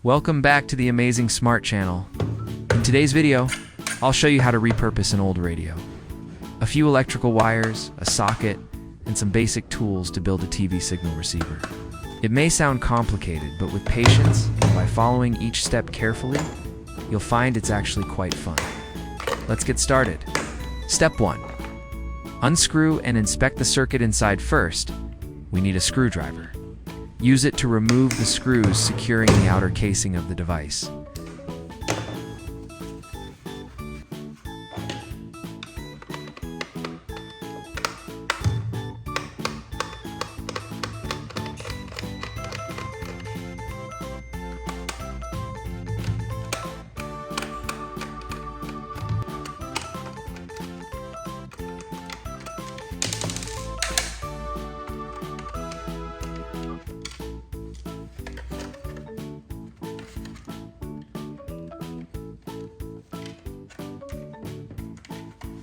Welcome back to the Amazing Smart channel. In today's video, I'll show you how to repurpose an old radio. A few electrical wires, a socket, and some basic tools to build a TV signal receiver. It may sound complicated, but with patience and by following each step carefully, you'll find it's actually quite fun. Let's get started. Step 1. Unscrew and inspect the circuit inside first. We need a screwdriver. Use it to remove the screws securing the outer casing of the device.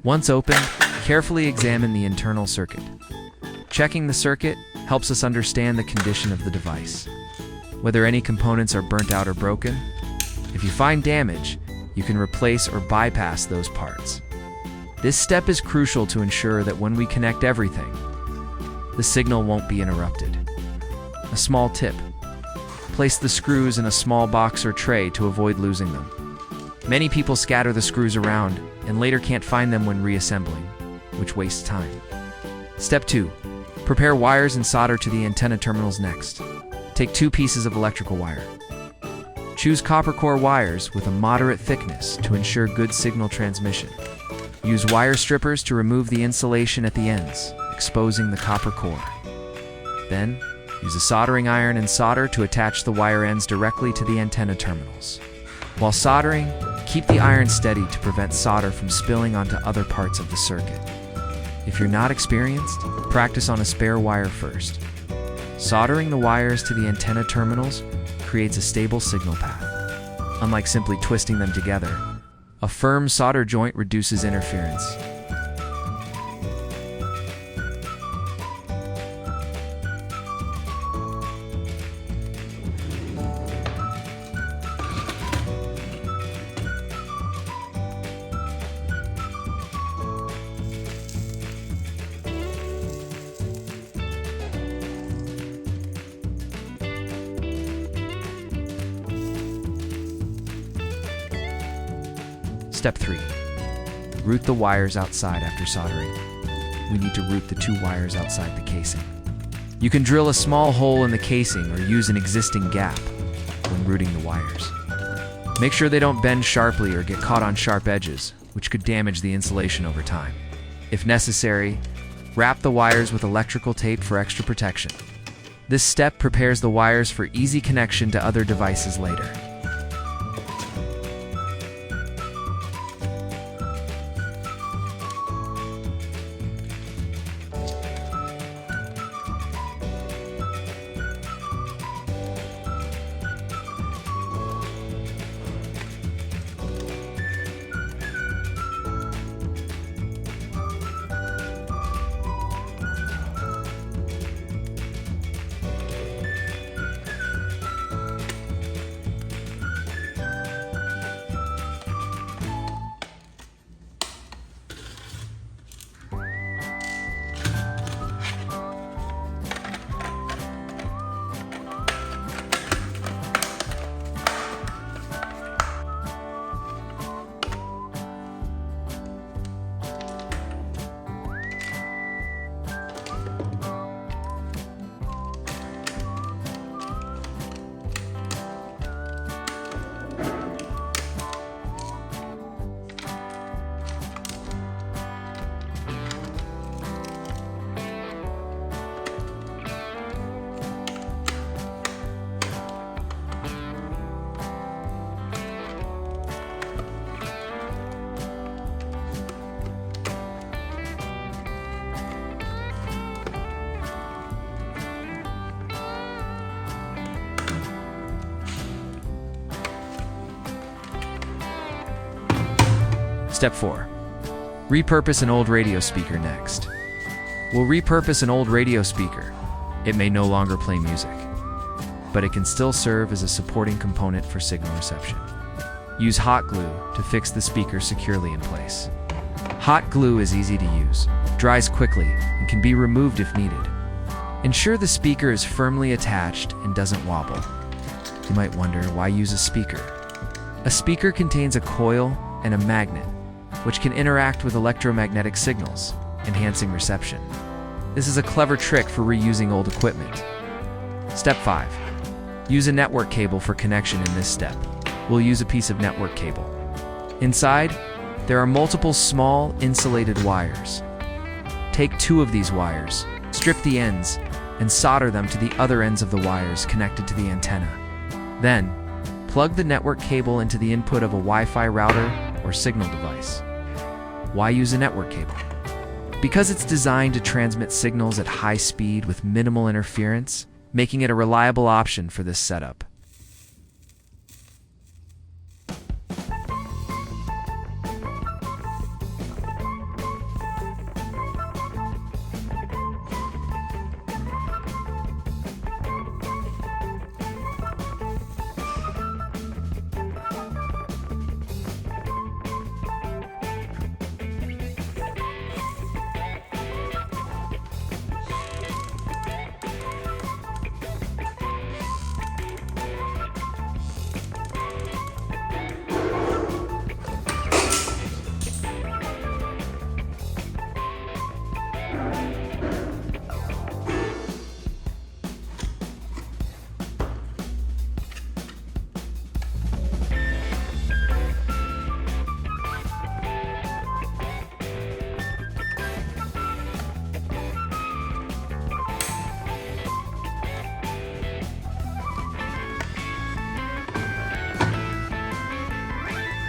Once opened, carefully examine the internal circuit. Checking the circuit helps us understand the condition of the device, whether any components are burnt out or broken. If you find damage, you can replace or bypass those parts. This step is crucial to ensure that when we connect everything, the signal won't be interrupted. A small tip: place the screws in a small box or tray to avoid losing them. Many people scatter the screws around and later can't find them when reassembling, which wastes time. Step 2. Prepare wires and solder to the antenna terminals next. Take 2 pieces of electrical wire. Choose copper core wires with a moderate thickness to ensure good signal transmission. Use wire strippers to remove the insulation at the ends, exposing the copper core. Then, use a soldering iron and solder to attach the wire ends directly to the antenna terminals. While soldering, keep the iron steady to prevent solder from spilling onto other parts of the circuit. If you're not experienced, practice on a spare wire first. Soldering the wires to the antenna terminals creates a stable signal path. Unlike simply twisting them together, a firm solder joint reduces interference. Step 3. Route the wires outside after soldering. We need to route the 2 wires outside the casing. You can drill a small hole in the casing or use an existing gap when routing the wires. Make sure they don't bend sharply or get caught on sharp edges, which could damage the insulation over time. If necessary, wrap the wires with electrical tape for extra protection. This step prepares the wires for easy connection to other devices later. Step 4. Repurpose an old radio speaker next. We'll repurpose an old radio speaker. It may no longer play music. but it can still serve as a supporting component for signal reception. Use hot glue to fix the speaker securely in place. Hot glue is easy to use, dries quickly, and can be removed if needed. Ensure the speaker is firmly attached and doesn't wobble. You might wonder, why use a speaker? A speaker contains a coil and a magnet, which can interact with electromagnetic signals, enhancing reception. This is a clever trick for reusing old equipment. Step 5. Use a network cable for connection in this step. We'll use a piece of network cable. Inside, there are multiple small insulated wires. Take 2 of these wires, strip the ends, and solder them to the other ends of the wires connected to the antenna. Then, plug the network cable into the input of a Wi-Fi router or signal device. Why use a network cable? Because it's designed to transmit signals at high speed with minimal interference, making it a reliable option for this setup.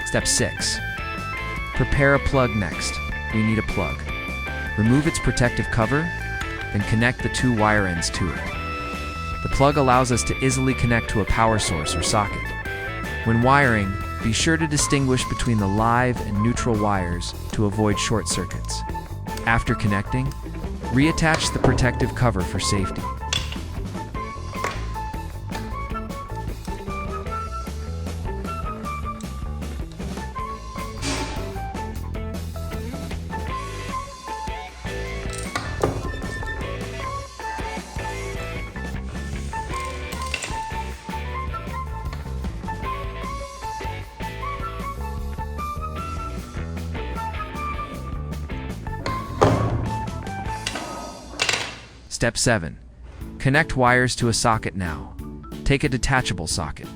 Step 6. Prepare a plug next. We need a plug. Remove its protective cover, then connect the 2 wire ends to it. The plug allows us to easily connect to a power source or socket. When wiring, be sure to distinguish between the live and neutral wires to avoid short circuits. After connecting, reattach the protective cover for safety. Step 7. Connect wires to a socket now. Take a detachable socket.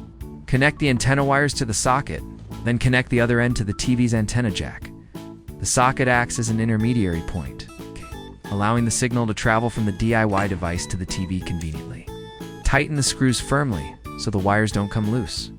Connect the antenna wires to the socket, then connect the other end to the TV's antenna jack. The socket acts as an intermediary point, allowing the signal to travel from the DIY device to the TV conveniently. Tighten the screws firmly so the wires don't come loose.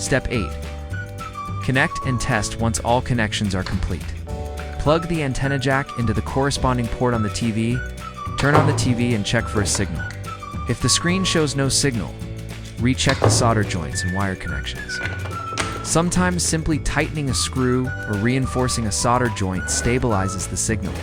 Step 8. Connect and test once all connections are complete. Plug the antenna jack into the corresponding port on the TV, turn on the TV and check for a signal. If the screen shows no signal, recheck the solder joints and wire connections. Sometimes simply tightening a screw or reinforcing a solder joint stabilizes the signal.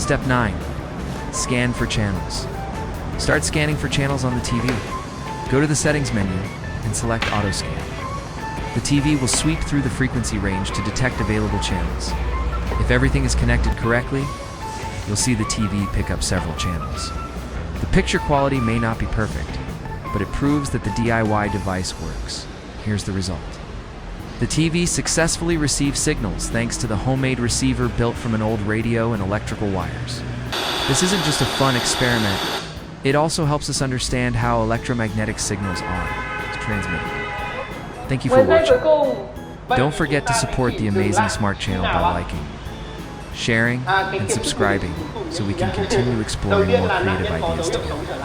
Step 9. Scan for channels. Start scanning for channels on the TV. Go to the settings menu and select Auto Scan. The TV will sweep through the frequency range to detect available channels. If everything is connected correctly, you'll see the TV pick up several channels. The picture quality may not be perfect, but it proves that the DIY device works. Here's the result. The TV successfully receives signals thanks to the homemade receiver built from an old radio and electrical wires. This isn't just a fun experiment, it also helps us understand how electromagnetic signals are transmitted. Thank you for watching. Don't forget to support the amazing Smart Channel by liking, sharing, and subscribing so we can continue exploring more creative ideas together.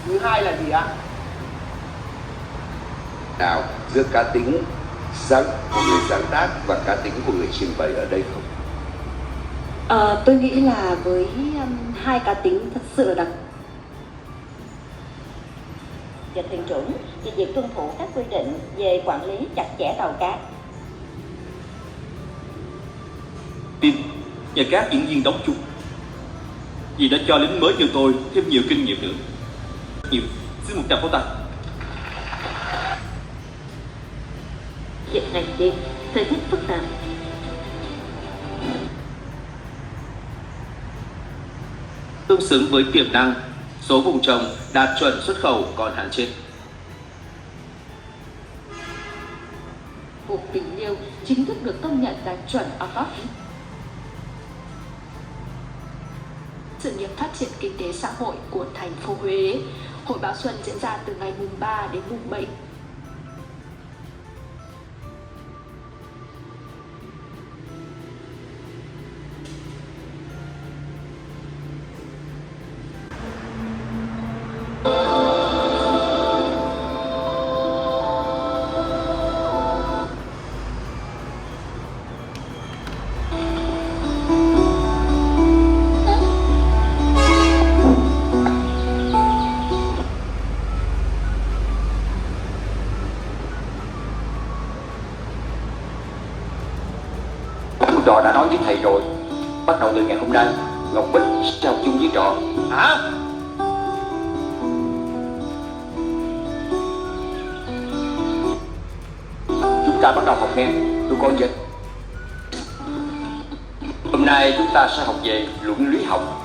Thứ hai là gì ạ? Nào giữa cá tính của người sáng tác và cá tính của người trình bày ở đây không? Tôi nghĩ là với hai cá tính thật sự là đặc. Và thuyền trưởng về việc tuân thủ các quy định về quản lý chặt chẽ tàu cá. Tin nhà các diễn viên đóng chung vì đã cho lính mới như tôi thêm nhiều kinh nghiệm nữa. Nhiều, xin 100 pháo tay. Hiện ngày đêm, thời tiết phức tạp. Tương xứng với tiềm năng, số vùng trồng đạt chuẩn xuất khẩu còn hạn chế. Cuộc tình yêu chính thức được công nhận đạt chuẩn APAC. Sự nghiệp phát triển kinh tế xã hội của thành phố Huế. Hội báo xuân diễn ra từ ngày mùng 3 đến mùng 7. Trò đã nói với thầy rồi, bắt đầu từ ngày hôm nay Ngọc Bích sẽ học chung với Trò. Hả? Chúng ta bắt đầu học nghe, tụi con dịch. Hôm nay chúng ta sẽ học về luận lý học.